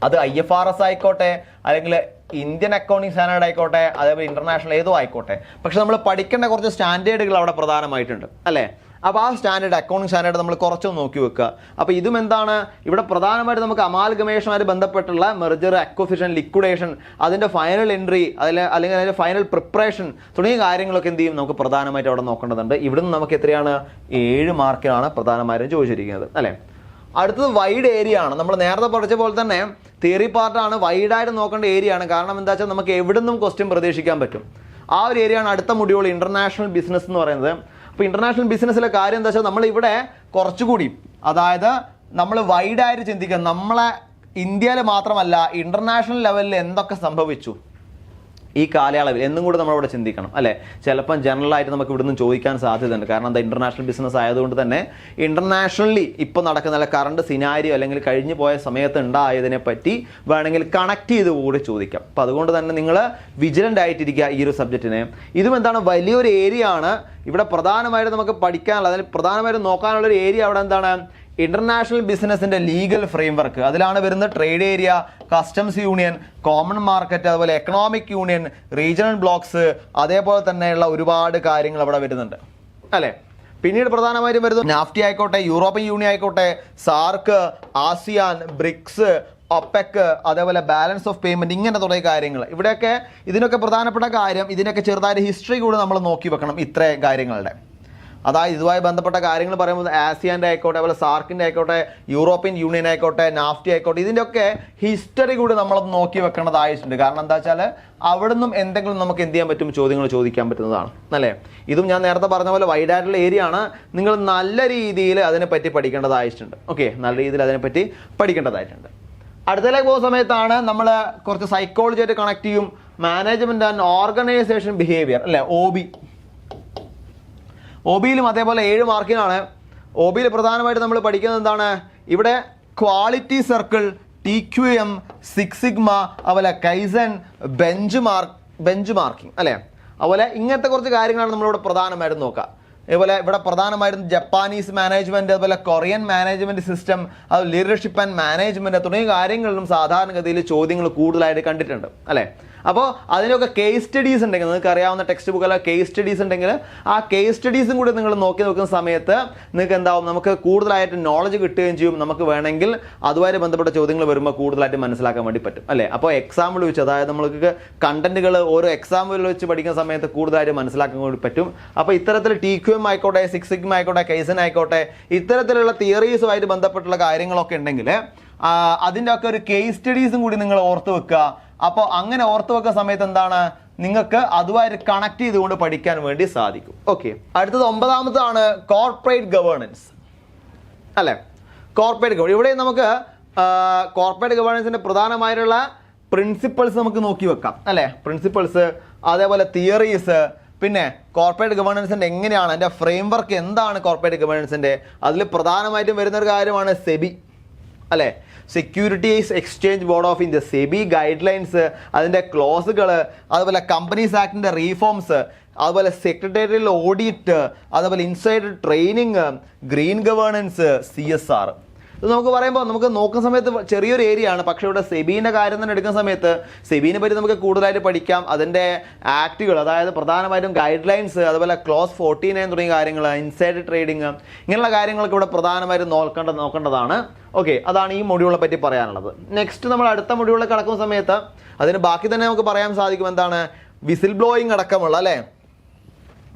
അത് IFRS ആയിക്കോട്ടെ, അല്ലെങ്കിൽ ഇന്ത്യൻ അക്കൗണ്ടിങ് സ്റ്റാൻഡേർഡ് ആയിക്കോട്ടെ, അതേപോലെ ഇന്റർനാഷണൽ ഏതോ ആയിക്കോട്ടെ, പക്ഷെ നമ്മൾ പഠിക്കേണ്ട കുറച്ച് സ്റ്റാൻഡേർഡുകൾ അവിടെ പ്രധാനമായിട്ടുണ്ട് അല്ലേ. അപ്പോൾ ആ സ്റ്റാൻഡേർഡ്, അക്കൗണ്ടിങ് സ്റ്റാൻഡേർഡ് നമ്മൾ കുറച്ചൊന്ന് നോക്കി വെക്കുക. അപ്പോൾ ഇതും എന്താണ്, ഇവിടെ പ്രധാനമായിട്ട് നമുക്ക് അമാൽഗമേഷനുമായി ബന്ധപ്പെട്ടുള്ള മെർജർ, അക്വസിഷൻ, ലിക്വിഡേഷൻ, അതിൻ്റെ ഫൈനൽ എൻട്രി, അല്ലെങ്കിൽ അതിൻ്റെ ഫൈനൽ പ്രിപ്പറേഷൻ തുടങ്ങിയ കാര്യങ്ങളൊക്കെ എന്ത് ചെയ്യും നമുക്ക് പ്രധാനമായിട്ട് അവിടെ നോക്കേണ്ടതുണ്ട്. ഇവിടുന്ന് നമുക്ക് എത്രയാണ്, 7 മാർക്കിനാണ് പ്രധാനമായിട്ടും ചോദിച്ചിരിക്കുന്നത് അല്ലേ. അടുത്തത് വൈഡ് ഏരിയ ആണ്. നമ്മൾ നേരത്തെ പഠിച്ച പോലെ തന്നെ തിയറി പാർട്ടാണ്, വൈഡായിട്ട് നോക്കേണ്ട ഏരിയ ആണ്. കാരണം എന്താ വെച്ചാൽ നമുക്ക് എവിടുന്നും ക്വസ്റ്റ്യൻ പ്രതീക്ഷിക്കാൻ പറ്റും. ആ ഒരു ഏരിയ ആണ് അടുത്ത മൊഡ്യൂൾ ഇന്റർനാഷണൽ ബിസിനസ് എന്ന് പറയുന്നത്. അപ്പോൾ ഇന്റർനാഷണൽ ബിസിനസ്സിലെ കാര്യം എന്താ വെച്ചാൽ നമ്മളിവിടെ കുറച്ചുകൂടി, അതായത് നമ്മൾ വൈഡായിട്ട് ചിന്തിക്കുക. നമ്മളെ ഇന്ത്യയിൽ മാത്രമല്ല ഇന്റർനാഷണൽ ലെവലിൽ എന്തൊക്കെ സംഭവിച്ചു ഈ കാലയളവിൽ എന്നും കൂടി നമ്മളിവിടെ ചിന്തിക്കണം അല്ലേ. ചിലപ്പം ജനറലായിട്ട് നമുക്ക് ഇവിടുന്ന് ചോദിക്കാൻ സാധ്യതയുണ്ട്. കാരണം എന്താ, ഇന്റർനാഷണൽ ബിസിനസ് ആയതുകൊണ്ട് തന്നെ ഇന്റർനാഷണലി ഇപ്പോൾ നടക്കുന്ന കറണ്ട് സിനാരിയോ അല്ലെങ്കിൽ കഴിഞ്ഞു പോയ സമയത്ത് ഉണ്ടായതിനെ പറ്റി വേണമെങ്കിൽ കണക്ട് ചെയ്ത് കൂടി ചോദിക്കാം. അപ്പോൾ അതുകൊണ്ട് തന്നെ നിങ്ങൾ വിജിലൻ്റ് ആയിട്ടിരിക്കുക ഈ ഒരു സബ്ജക്റ്റിനെ. ഇതും എന്താണ്, വലിയൊരു ഏരിയ ആണ്. ഇവിടെ പ്രധാനമായിട്ട് നമുക്ക് പഠിക്കാനുള്ള, അതിൽ പ്രധാനമായിട്ടും നോക്കാനുള്ളൊരു ഏരിയ അവിടെ എന്താണ്, ഇന്റർനാഷണൽ ബിസിനസിന്റെ ലീഗൽ ഫ്രെയിംവർക്ക്. അതിലാണ് വരുന്നത് trade area, customs union, common market, അതുപോലെ എക്കണോമിക് യൂണിയൻ, റീജിയണൽ ബ്ലോക്സ്, അതേപോലെ തന്നെയുള്ള ഒരുപാട് കാര്യങ്ങൾ അവിടെ വരുന്നുണ്ട് അല്ലേ. പിന്നീട് പ്രധാനമായിട്ടും വരുന്നത് നാഫ്റ്റി ആയിക്കോട്ടെ, യൂറോപ്യൻ യൂണിയൻ ആയിക്കോട്ടെ, സാർക്ക്, ആസിയാൻ, ബ്രിക്സ്, ഒപെക്, അതേപോലെ ബാലൻസ് ഓഫ് പേയ്മെന്റ്, ഇങ്ങനെ തുടങ്ങിയ കാര്യങ്ങൾ. ഇവിടെയൊക്കെ ഇതിനൊക്കെ പ്രധാനപ്പെട്ട കാര്യം, ഇതിനൊക്കെ ചെറുതായിട്ട് ഹിസ്റ്ററി കൂടെ നമ്മൾ നോക്കി വെക്കണം. ഇത്രയും കാര്യങ്ങളുടെ, അതായത് ഇതുമായി ബന്ധപ്പെട്ട കാര്യങ്ങൾ പറയുമ്പോൾ ആസിയാൻ്റെ ആയിക്കോട്ടെ, അതുപോലെ സാർക്കിൻ്റെ ആയിക്കോട്ടെ, യൂറോപ്യൻ യൂണിയൻ ആയിക്കോട്ടെ, നാഫ്റ്റി ആയിക്കോട്ടെ, ഇതിൻ്റെയൊക്കെ ഹിസ്റ്ററി കൂടി നമ്മളത് നോക്കി വെക്കേണ്ടതായിട്ടുണ്ട്. കാരണം എന്താ വെച്ചാൽ അവിടെ നിന്നും എന്തെങ്കിലും നമുക്ക് എന്ത് ചെയ്യാൻ പറ്റും, ചോദ്യങ്ങൾ ചോദിക്കാൻ പറ്റുന്നതാണ് അല്ലേ. ഇതും ഞാൻ നേരത്തെ പറഞ്ഞ പോലെ വൈഡായിട്ടുള്ള ഏരിയ ആണ്. നിങ്ങൾ നല്ല രീതിയിൽ അതിനെപ്പറ്റി പഠിക്കേണ്ടതായിട്ടുണ്ട്. ഓക്കെ, നല്ല രീതിയിൽ അതിനെപ്പറ്റി പഠിക്കേണ്ടതായിട്ടുണ്ട്. അടുത്തതിലേക്ക് പോകുന്ന സമയത്താണ് നമ്മൾ കുറച്ച് സൈക്കോളജി ആയിട്ട് കണക്ട് ചെയ്യും. മാനേജ്മെന്റ് ആൻഡ് ഓർഗനൈസേഷൻ ബിഹേവിയർ അല്ലേ, ഒബിയിലും അതേപോലെ 7 മാർക്കിനാണ്. ഒബിയിൽ പ്രധാനമായിട്ട് നമ്മൾ പഠിക്കുന്നത് എന്താണ്, ഇവിടെ ക്വാളിറ്റി സർക്കിൾ, TQM, 6 സിഗ്മ, അതുപോലെ കൈസൻ, ബെഞ്ച് മാർക്കിംഗ് അല്ലേ. അതുപോലെ ഇങ്ങനത്തെ കുറച്ച് കാര്യങ്ങളാണ് നമ്മളിവിടെ പ്രധാനമായിട്ടും നോക്കുക. അതുപോലെ ഇവിടെ പ്രധാനമായിട്ടും ജപ്പാനീസ് മാനേജ്മെന്റ്, അതുപോലെ കൊറിയൻ മാനേജ്മെന്റ് സിസ്റ്റം, അത് ലീഡർഷിപ്പ് ആൻഡ് മാനേജ്മെന്റ് തുടങ്ങിയ കാര്യങ്ങളിലും സാധാരണഗതിയിൽ ചോദ്യങ്ങൾ കൂടുതലായിട്ട് കണ്ടിട്ടുണ്ട് അല്ലേ. അപ്പോൾ അതിനൊക്കെ കേസ് സ്റ്റഡീസ് ഉണ്ടെങ്കിൽ നിങ്ങൾക്ക് അറിയാവുന്ന ടെക്സ്റ്റ് ബുക്കിലെ കേസ് സ്റ്റഡീസ് ഉണ്ടെങ്കിൽ ആ കേസ് സ്റ്റഡീസും കൂടി നിങ്ങൾ നോക്കി നോക്കുന്ന സമയത്ത് നിങ്ങൾക്ക് എന്താവും, നമുക്ക് കൂടുതലായിട്ട് നോളജ് കിട്ടുകയും ചെയ്യും. നമുക്ക് വേണമെങ്കിൽ അതുമായി ബന്ധപ്പെട്ട ചോദ്യങ്ങൾ വരുമ്പോൾ കൂടുതലായിട്ട് മനസ്സിലാക്കാൻ വേണ്ടി പറ്റും അല്ലേ. അപ്പോൾ എക്സാമ്പിൾ വെച്ച്, അതായത് നമ്മൾക്ക് കണ്ടന്റുകൾ ഓരോ എക്സാമ്പിൾ വെച്ച് പഠിക്കുന്ന സമയത്ത് കൂടുതലായിട്ട് മനസ്സിലാക്കാൻ വേണ്ടി പറ്റും. അപ്പോൾ ഇത്തരത്തിൽ TQM ആയിക്കോട്ടെ, 6 സിഗ്മ ആയിക്കോട്ടെ, കൈസൻ ആയിക്കോട്ടെ, ഇത്തരത്തിലുള്ള തിയറീസുമായിട്ട് ബന്ധപ്പെട്ടുള്ള കാര്യങ്ങളൊക്കെ ഉണ്ടെങ്കിൽ അതിൻ്റെ ഒക്കെ ഒരു കേസ് സ്റ്റഡീസും കൂടി നിങ്ങൾ ഓർത്ത് വെക്കുക. അപ്പോൾ അങ്ങനെ ഓർത്ത് വെക്കുന്ന സമയത്ത് എന്താണ്, നിങ്ങൾക്ക് അതുമായിട്ട് കണക്ട് ചെയ്തുകൊണ്ട് പഠിക്കാൻ വേണ്ടി സാധിക്കും. ഓക്കെ, അടുത്തത് 9ാമതാണ് കോർപ്പറേറ്റ് ഗവേണൻസ് അല്ലേ. കോർപ്പറേറ്റ് ഗവേണൻസ്, ഇവിടെ നമുക്ക് കോർപ്പറേറ്റ് ഗവേണൻസിന്റെ പ്രധാനമായിട്ടുള്ള പ്രിൻസിപ്പിൾസ് നമുക്ക് നോക്കി വെക്കാം അല്ലേ. പ്രിൻസിപ്പിൾസ്, അതേപോലെ തിയറീസ്, പിന്നെ കോർപ്പറേറ്റ് ഗവേണൻസിന്റെ എങ്ങനെയാണ് അതിന്റെ ഫ്രെയിം വർക്ക്, എന്താണ് കോർപ്പറേറ്റ് ഗവേണൻസിന്റെ, അതിൽ പ്രധാനമായിട്ടും വരുന്നൊരു കാര്യമാണ് സെബി അല്ലേ. Securities exchange board of India, SEBI guide lines, അതിൻ്റെ ക്ലോസുകൾ, അതുപോലെ കമ്പനീസ് ആക്ടിൻ്റെ റീഫോംസ്, അതുപോലെ സെക്രട്ടേറിയൽ ഓഡിറ്റ്, അതുപോലെ inside training, green governance, CSR. ഇത് നമുക്ക് പറയുമ്പോൾ നമുക്ക് നോക്കുന്ന സമയത്ത് ചെറിയൊരു ഏരിയ ആണ്. പക്ഷേ ഇവിടെ സെബീൻ്റെ കാര്യം തന്നെ എടുക്കുന്ന സമയത്ത് സെബീനെ പറ്റി നമുക്ക് കൂടുതലായിട്ട് പഠിക്കാം. അതിൻ്റെ ആക്ടുകൾ, അതായത് പ്രധാനമായിട്ടും ഗൈഡ് ലൈൻസ്, അതുപോലെ ക്ലോസ് 49 തുടങ്ങിയ കാര്യങ്ങൾ, ഇൻസൈഡ് ട്രേഡിങ്, ഇങ്ങനെയുള്ള കാര്യങ്ങളൊക്കെ ഇവിടെ പ്രധാനമായിട്ടും നോക്കേണ്ടതാണ്. ഓക്കെ, അതാണ് ഈ മൊഡ്യൂളെ പറ്റി പറയാനുള്ളത്. നെക്സ്റ്റ് നമ്മൾ അടുത്ത മൊഡ്യൂളിൽ കിടക്കുന്ന സമയത്ത് അതിന് ബാക്കി തന്നെ നമുക്ക് പറയാൻ സാധിക്കും. എന്താണ്, വിസിൽ ബ്ലോയിങ് അടക്കമുള്ള അല്ലേ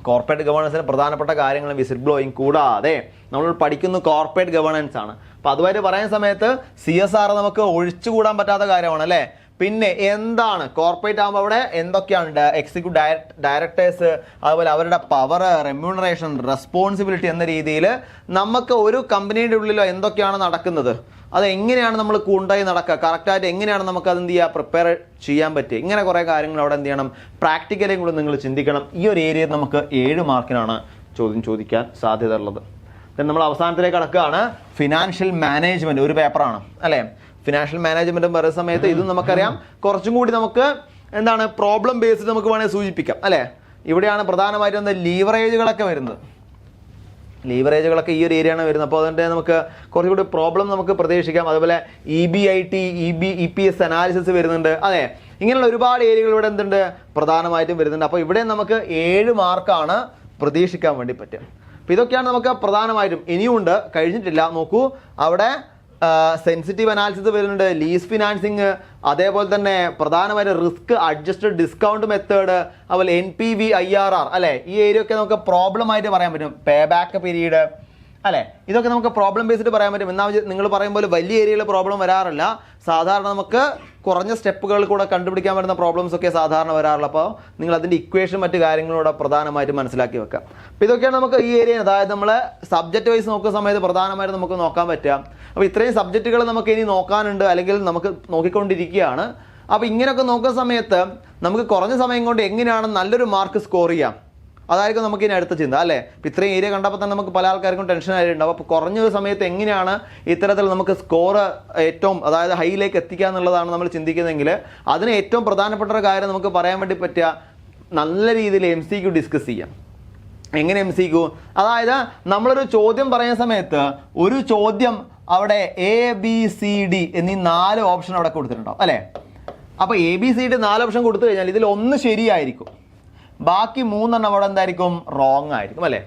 കോർപ്പറേറ്റ് ഗവേണൻസിന് പ്രധാനപ്പെട്ട കാര്യങ്ങൾ വിസിൽ ബ്ലോയിങ് കൂടാതെ നമ്മൾ പഠിക്കുന്ന കോർപ്പറേറ്റ് ഗവേണൻസ് ആണ്. അപ്പോൾ അതുമായിട്ട് പറയുന്ന സമയത്ത് CSR നമുക്ക് ഒഴിച്ചുകൂടാൻ പറ്റാത്ത കാര്യമാണ് അല്ലേ. പിന്നെ എന്താണ് കോർപ്പറേറ്റ് ആകുമ്പോൾ അവിടെ എന്തൊക്കെയാണ് എക്സിക്യൂട്ടീവ് ഡയറക്ടേഴ്സ്, അതുപോലെ അവരുടെ പവർ, റെമ്യൂണറേഷൻ, റെസ്പോൺസിബിലിറ്റി എന്ന രീതിയിൽ നമുക്ക് ഒരു കമ്പനിയുടെ ഉള്ളിലോ എന്തൊക്കെയാണ് നടക്കുന്നത്, അത് എങ്ങനെയാണ് നമ്മൾ കൊണ്ടുപോയി നടക്കുക, കറക്റ്റായിട്ട് എങ്ങനെയാണ് നമുക്ക് അത് എന്ത് ചെയ്യുക, പ്രിപ്പയർ ചെയ്യാൻ പറ്റുക, ഇങ്ങനെ കുറേ കാര്യങ്ങൾ അവിടെ എന്ത് ചെയ്യണം, പ്രാക്ടിക്കലും കൂടി നിങ്ങൾ ചിന്തിക്കണം. ഈ ഒരു ഏരിയയിൽ നമുക്ക് 7 മാർക്കിനാണ് ചോദിക്കാൻ സാധ്യത ഉള്ളത്. നമ്മൾ അവസാനത്തിലേക്ക് കടക്കുകയാണ്. ഫിനാൻഷ്യൽ മാനേജ്മെന്റ് ഒരു പേപ്പറാണ് അല്ലേ. ഫിനാൻഷ്യൽ മാനേജ്മെന്റ് പറയുന്ന സമയത്ത് ഇതും നമുക്കറിയാം, കുറച്ചും കൂടി നമുക്ക് എന്താണ് പ്രോബ്ലം ബേസ്ഡ് നമുക്ക് വേണമെങ്കിൽ സൂചിപ്പിക്കാം അല്ലേ. ഇവിടെയാണ് പ്രധാനമായിട്ടും ലീവറേജുകളൊക്കെ വരുന്നത്. ലീവറേജുകളൊക്കെ ഈ ഒരു ഏരിയയാണ് വരുന്നത്. അപ്പോൾ അതുകൊണ്ട് നമുക്ക് കുറച്ചുകൂടി പ്രോബ്ലം നമുക്ക് പ്രതീക്ഷിക്കാം. അതുപോലെ EBIT, EPS അനാലിസിസ് വരുന്നുണ്ട് അതെ. ഇങ്ങനെയുള്ള ഒരുപാട് ഏരിയകൾ ഇവിടെ എന്തുണ്ട് പ്രധാനമായിട്ടും വരുന്നുണ്ട്. അപ്പോൾ ഇവിടെ നമുക്ക് 7 മാർക്കാണ് പ്രതീക്ഷിക്കാൻ വേണ്ടി പറ്റുക. അപ്പോൾ ഇതൊക്കെയാണ് നമുക്ക് പ്രധാനമായിട്ടും. ഇനിയുണ്ട്, കഴിഞ്ഞിട്ടില്ല. നോക്കൂ, അവിടെ സെൻസിറ്റീവ് അനാലിസിസ് വരുന്നുണ്ട്, ലീസ് ഫിനാൻസിങ്, അതേപോലെ തന്നെ പ്രധാനമായിട്ടും റിസ്ക് അഡ്ജസ്റ്റഡ് ഡിസ്കൗണ്ട് മെത്തേഡ്, അതുപോലെ NPV IRR അല്ലേ. ഈ ഏരിയ ഒക്കെ നമുക്ക് പ്രോബ്ലം ആയിട്ട് പറയാൻ പറ്റും. പേ ബാക്ക് പീരീഡ് അല്ലേ, ഇതൊക്കെ നമുക്ക് പ്രോബ്ലം ബേസ്ഡ് പറയാൻ പറ്റും. എന്നാൽ നിങ്ങൾ പറയുമ്പോൾ വലിയ ഏരിയയിൽ പ്രോബ്ലം വരാറില്ല. സാധാരണ നമുക്ക് കുറഞ്ഞ സ്റ്റെപ്പുകൾ കൂടെ കണ്ടുപിടിക്കാൻ പറ്റുന്ന പ്രോബ്ലംസ് ഒക്കെ സാധാരണ വരാറുള്ളൂ. അപ്പോൾ നിങ്ങൾ അതിൻ്റെ ഇക്വേഷൻ മറ്റു കാര്യങ്ങളൂടെ പ്രധാനമായിട്ടും മനസ്സിലാക്കി വെക്കാം. അപ്പോൾ ഇതൊക്കെയാണ് നമുക്ക് ഈ ഏരിയ, അതായത് നമ്മൾ സബ്ജക്റ്റ് വൈസ് നോക്കുന്ന സമയത്ത് പ്രധാനമായിട്ടും നമുക്ക് നോക്കാൻ പറ്റുക. അപ്പോൾ ഇത്രയും സബ്ജക്റ്റുകൾ നമുക്ക് ഇനി നോക്കാനുണ്ട്, അല്ലെങ്കിൽ നമുക്ക് നോക്കിക്കൊണ്ടിരിക്കുകയാണ്. അപ്പോൾ ഇങ്ങനെയൊക്കെ നോക്കുന്ന സമയത്ത് നമുക്ക് കുറഞ്ഞ സമയം കൊണ്ട് എങ്ങനെയാണ് നല്ലൊരു മാർക്ക് സ്കോർ ചെയ്യാം, അതായിരിക്കും നമുക്ക് ഇനി അടുത്ത ചിന്ത അല്ലേ. ഇപ്പം ഇത്രയും ഏരിയ കണ്ടപ്പോൾ തന്നെ നമുക്ക് പല ആൾക്കാർക്കും ടെൻഷൻ ആയിട്ടുണ്ടാവും. അപ്പോൾ കുറഞ്ഞ സമയത്ത് എങ്ങനെയാണ് ഇത്തരത്തിൽ നമുക്ക് സ്കോർ ഏറ്റവും, അതായത് ഹൈയിലേക്ക് എത്തിക്കുക എന്നുള്ളതാണ് നമ്മൾ ചിന്തിക്കുന്നതെങ്കിൽ അതിന് ഏറ്റവും പ്രധാനപ്പെട്ട ഒരു കാര്യം നമുക്ക് പറയാൻ വേണ്ടി പറ്റുക, നല്ല രീതിയിൽ MCQ ഡിസ്കസ് ചെയ്യാം. എങ്ങനെ MCQ, അതായത് നമ്മളൊരു ചോദ്യം പറയുന്ന സമയത്ത് ഒരു ചോദ്യം അവിടെ ABCD എന്നീ 4 ഓപ്ഷൻ അവിടെ കൊടുത്തിട്ടുണ്ടാവും അല്ലേ. അപ്പോൾ ABCD 4 ഓപ്ഷൻ കൊടുത്തു കഴിഞ്ഞാൽ ഇതിൽ ഒന്ന് ശരിയായിരിക്കും, ബാക്കി 3 അവിടെ എന്തായിരിക്കും, റോങ് ആയിരിക്കും അല്ലേ.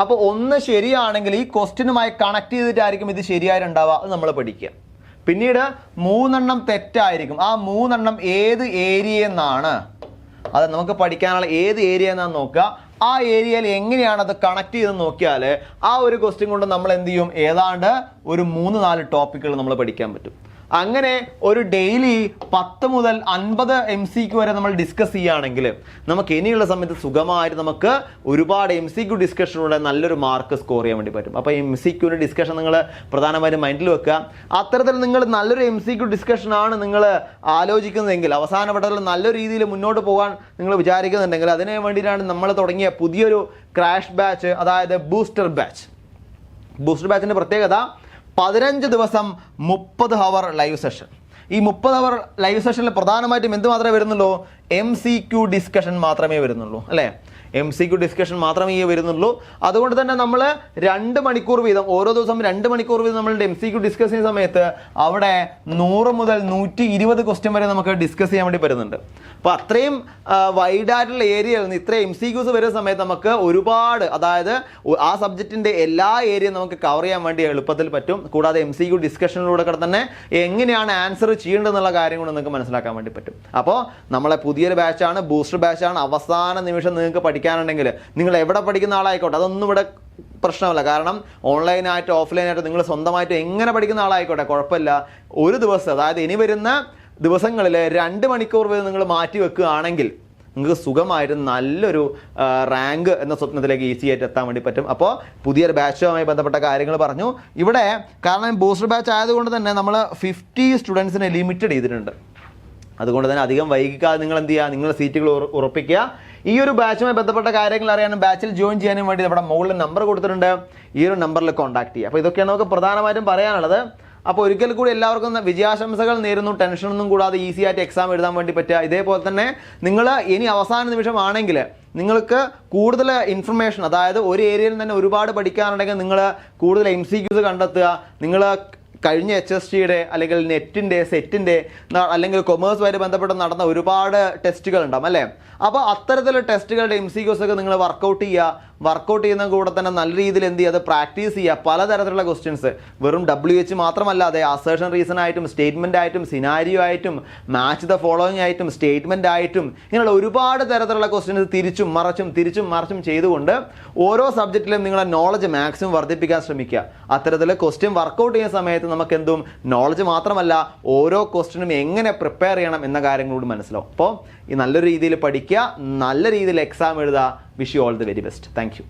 അപ്പോൾ ഒന്ന് ശരിയാണെങ്കിൽ ഈ ക്വസ്റ്റ്യനുമായി കണക്ട് ചെയ്തിട്ടായിരിക്കും ഇത് ശരിയായിട്ടുണ്ടാവുക, അത് നമ്മൾ പഠിക്കുക. പിന്നീട് 3 തെറ്റായിരിക്കും. ആ 3 ഏത് ഏരിയ എന്നാണ്, അത് നമുക്ക് പഠിക്കാനുള്ള ഏത് ഏരിയ എന്നാണ് നോക്കുക. ആ ഏരിയയിൽ എങ്ങനെയാണ് അത് കണക്ട് ചെയ്ത് നോക്കിയാൽ ആ ഒരു ക്വസ്റ്റ്യൻ കൊണ്ട് നമ്മൾ എന്ത് ചെയ്യും, ഏതാണ്ട് ഒരു 3-4 ടോപ്പിക്കുകൾ നമ്മൾ പഠിക്കാൻ പറ്റും. അങ്ങനെ ഒരു ഡെയിലി 10 മുതൽ 50 MCQ വരെ നമ്മൾ ഡിസ്കസ് ചെയ്യുകയാണെങ്കിൽ നമുക്ക് ഇനിയുള്ള സമയത്ത് സുഖമായിട്ട് നമുക്ക് ഒരുപാട് MCQ ഡിസ്കഷനിലൂടെ നല്ലൊരു മാർക്ക് സ്കോർ ചെയ്യാൻ വേണ്ടി പറ്റും. അപ്പോൾ MCQൻ്റെ ഡിസ്കഷൻ നിങ്ങൾ പ്രധാനമായും മൈൻഡിൽ വെക്കുക. അത്തരത്തിൽ നിങ്ങൾ നല്ലൊരു MCQ ഡിസ്കഷനാണ് നിങ്ങൾ ആലോചിക്കുന്നതെങ്കിൽ, അവസാന ഘട്ടത്തിൽ നല്ലൊരു രീതിയിൽ മുന്നോട്ട് പോകാൻ നിങ്ങൾ വിചാരിക്കുന്നുണ്ടെങ്കിൽ അതിന് വേണ്ടിയിട്ടാണ് നമ്മൾ തുടങ്ങിയ പുതിയൊരു ക്രാഷ് ബാച്ച്, അതായത് ബൂസ്റ്റർ ബാച്ച്. ബൂസ്റ്റർ ബാച്ചിൻ്റെ പ്രത്യേകത 15 ദിവസം 30 ഹവർ ലൈവ് സെഷൻ. ഈ 30 ഹവർ ലൈവ് സെഷനിൽ പ്രധാനമായിട്ടും എന്ത് മാത്രമേ വരുന്നുള്ളൂ, MCQ ഡിസ്കഷൻ മാത്രമേ വരുന്നുള്ളൂ അല്ലേ. MCQ ഡിസ്കഷൻ മാത്രമേ ഈ വരുന്നുള്ളൂ. അതുകൊണ്ട് തന്നെ നമ്മൾ 2 മണിക്കൂർ വീതം ഓരോ ദിവസം 2 മണിക്കൂർ വീതം നമ്മളുടെ MCQ ഡിസ്കസ് ചെയ്യുന്ന സമയത്ത് അവിടെ 100 മുതൽ 120 ക്വസ്റ്റ്യൻ വരെ നമുക്ക് ഡിസ്കസ് ചെയ്യാൻ വേണ്ടി വരുന്നുണ്ട്. അപ്പോൾ അത്രയും വൈഡായിട്ടുള്ള ഏരിയയിൽ നിന്ന് ഇത്രയും MCQs വരുന്ന സമയത്ത് നമുക്ക് ഒരുപാട്, അതായത് ആ സബ്ജക്റ്റിൻ്റെ എല്ലാ ഏരിയയും നമുക്ക് കവർ ചെയ്യാൻ വേണ്ടി എളുപ്പത്തിൽ പറ്റും. കൂടാതെ MCQ ഡിസ്കഷനിലൂടെ തന്നെ എങ്ങനെയാണ് ആൻസർ ചെയ്യേണ്ടതെന്നുള്ള കാര്യം കൊണ്ട് നിങ്ങൾക്ക് മനസ്സിലാക്കാൻ വേണ്ടി പറ്റും. അപ്പോൾ നമ്മളെ പുതിയൊരു ബാച്ചാണ്, ബൂസ്റ്റർ ബാച്ചാണ്. അവസാന നിമിഷം നിങ്ങൾക്ക് പഠിക്കാനുണ്ടെങ്കിൽ നിങ്ങൾ എവിടെ പഠിക്കുന്ന ആളായിക്കോട്ടെ, അതൊന്നും ഇവിടെ പ്രശ്നമല്ല. കാരണം ഓൺലൈനായിട്ട് ഓഫ്ലൈനായിട്ട് നിങ്ങൾ സ്വന്തമായിട്ട് എങ്ങനെ പഠിക്കുന്ന ആളായിക്കോട്ടെ കുഴപ്പമില്ല. ഒരു ദിവസം, അതായത് ഇനി വരുന്ന ദിവസങ്ങളിൽ 2 മണിക്കൂർ വരെ നിങ്ങൾ മാറ്റി വെക്കുകയാണെങ്കിൽ നിങ്ങൾക്ക് സുഖമായിട്ട് നല്ലൊരു റാങ്ക് എന്ന സ്വപ്നത്തിലേക്ക് ഈസി ആയിട്ട് എത്താൻ വേണ്ടി പറ്റും. അപ്പോൾ പുതിയൊരു ബാച്ചുമായി ബന്ധപ്പെട്ട കാര്യങ്ങൾ പറഞ്ഞു. ഇവിടെ കാരണം ബൂസ്റ്റർ ബാച്ച് ആയതുകൊണ്ട് തന്നെ നമ്മൾ 50 സ്റ്റുഡൻസിനെ ലിമിറ്റഡ് ചെയ്തിട്ടുണ്ട്. അതുകൊണ്ട് തന്നെ അധികം വൈകിക്കാതെ നിങ്ങൾ എന്ത് ചെയ്യുക, നിങ്ങൾ സീറ്റുകൾ ഉറപ്പിക്കുക. ഈ ഒരു ബാച്ചുമായി ബന്ധപ്പെട്ട കാര്യങ്ങൾ അറിയാനും ബാച്ചിൽ ജോയിൻ ചെയ്യാനും വേണ്ടി നമ്മുടെ മുകളിൽ നമ്പർ കൊടുത്തിട്ടുണ്ട്. ഈ ഒരു നമ്പറിൽ കോൺടാക്ട് ചെയ്യുക. അപ്പോൾ ഇതൊക്കെയാണ് നമുക്ക് പ്രധാനമായിട്ടും പറയാനുള്ളത്. അപ്പോൾ ഒരിക്കൽ കൂടി എല്ലാവർക്കും വിജയാശംസകൾ നേരുന്നു. ടെൻഷനൊന്നും കൂടാതെ ഈസി ആയിട്ട് എക്സാം എഴുതാൻ വേണ്ടി പറ്റുക. ഇതേപോലെ തന്നെ നിങ്ങൾ ഇനി അവസാന നിമിഷമാണെങ്കിൽ നിങ്ങൾക്ക് കൂടുതൽ ഇൻഫർമേഷൻ, അതായത് ഒരു ഏരിയയിൽ തന്നെ ഒരുപാട് പഠിക്കാനുണ്ടെങ്കിൽ നിങ്ങൾ കൂടുതൽ MCQs കണ്ടെത്തുക. നിങ്ങൾ കഴിഞ്ഞ HSTയുടെ അല്ലെങ്കിൽ നെറ്റിൻ്റെ സെറ്റിൻ്റെ അല്ലെങ്കിൽ കൊമേഴ്സുമായിട്ട് ബന്ധപ്പെട്ട് നടന്ന ഒരുപാട് ടെസ്റ്റുകൾ ഉണ്ടാവും അല്ലേ. അപ്പോൾ അത്തരത്തിലുള്ള ടെസ്റ്റുകളുടെ MCQs ഒക്കെ നിങ്ങൾ വർക്കൗട്ട് ചെയ്യുക. വർക്കൗട്ട് ചെയ്യുന്ന കൂടെ തന്നെ നല്ല രീതിയിൽ എന്ത് ചെയ്യുക, അത് പ്രാക്ടീസ് ചെയ്യുക. പലതരത്തിലുള്ള ക്വസ്റ്റ്യൻസ് വെറും WH മാത്രമല്ലാതെ അസേർഷൻ റീസൺ ആയിട്ടും സ്റ്റേറ്റ്മെൻ്റ് ആയിട്ടും സിനാരിയോ ആയിട്ടും മാച്ച് ദ ഫോളോയിങ് ആയിട്ടും സ്റ്റേറ്റ്മെൻ്റ് ആയിട്ടും ഇങ്ങനെയുള്ള ഒരുപാട് തരത്തിലുള്ള ക്വസ്റ്റ്യൻസ് തിരിച്ചും മറിച്ചും ചെയ്തുകൊണ്ട് ഓരോ സബ്ജക്റ്റിലും നിങ്ങളുടെ നോളജ് മാക്സിമം വർദ്ധിപ്പിക്കാൻ ശ്രമിക്കുക. അത്തരത്തിൽ ക്വസ്റ്റ്യൻ വർക്കൗട്ട് ചെയ്യുന്ന സമയത്ത് നമുക്ക് എന്തും നോളജ് മാത്രമല്ല ഓരോ ക്വസ്റ്റ്യനും എങ്ങനെ പ്രിപ്പയർ ചെയ്യണം എന്ന കാര്യങ്ങളോട് മനസ്സിലാവും. അപ്പോൾ ഈ നല്ലൊരു രീതിയിൽ പഠിക്കുക, നല്ല രീതിയിൽ എക്സാം എഴുതുക. Wish you all the very best. Thank you.